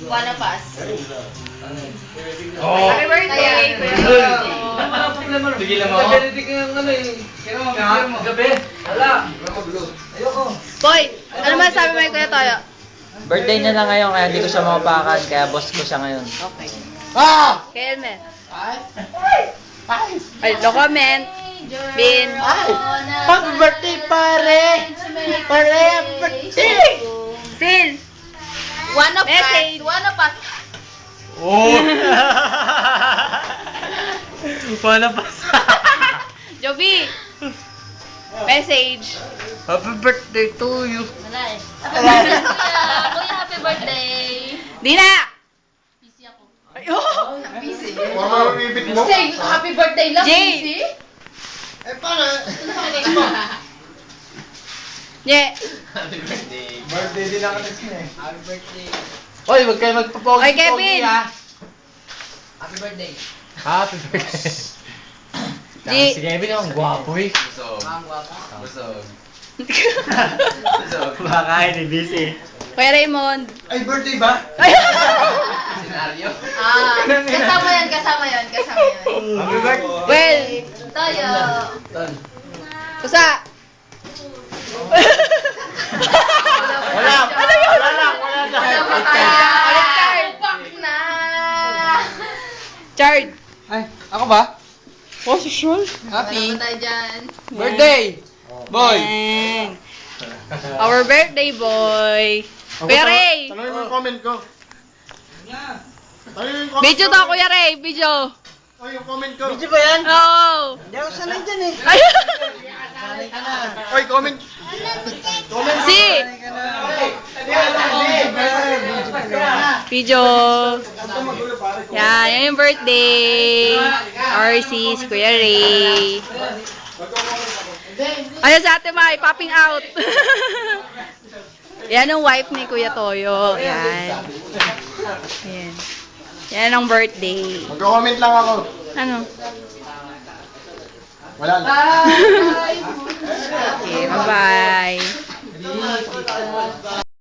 Wanna pass. Oh. Happy birthday! Sige lang ako. Gabi. Hala. Boy, ano masasabi mo kay Kuya Toyo? Birthday niya na ngayon kaya hindi ko siya mapakan kaya boss ko siya ngayon. Okay. Ah! Kay Elmer. Ay, no comment. Bin. Happy birthday, pare! Pare, happy birthday! Phil. Wanna pass? Message. Wanna pass? Oh! Paano pa? Joby. Message. Happy birthday to you. Wala eh. Happy birthday, kuya. Kuya, happy birthday. Di na. Busy ako. Ay, oh. Mama, bibig mo? Say, happy birthday lang, Jay. busy. Eh, paano? Yeah. Happy birthday. Birthday din ako next na eh. Happy birthday. Oy, wag kayo magpapogi. Oy, Kevin. Happy birthday. Happy birthday. G. Si Kevin ang gwapo eh. Baka hindi busy. Kuya Raymond. Ay, birthday ba? Kasama yan, kasama yan, kasama yan. Happy birthday. Well. Tayo. Kusa. Wala. Ano yun? Wala lang, wala lang. Ulit card. Fuck na. Chard. Ay, ako ba? Oh, sure. Happy. Wala tayo dyan. Birthday! Boy! Yan. Our birthday boy. Kuya Ray. Tanongin mo yung comment ko. Tanongin mo yung comment Video ko. to, Kuya Ray. Video. Oh, yung comment ko. Video ba yan? Oo. Hindi ako sanay dyan eh. Ay. Sanay ka na. Oy, comment. Comment. Si. Video. Video. Yan, yan yung birthday. RC, si Kuya Ray. Ano sa ate Mai? Popping out. Yan ang wife ni Kuya Toyo. Yan. Yan. Yan ang birthday. Mag-comment lang ako. Ano? Wala lang. Okay, bye-bye.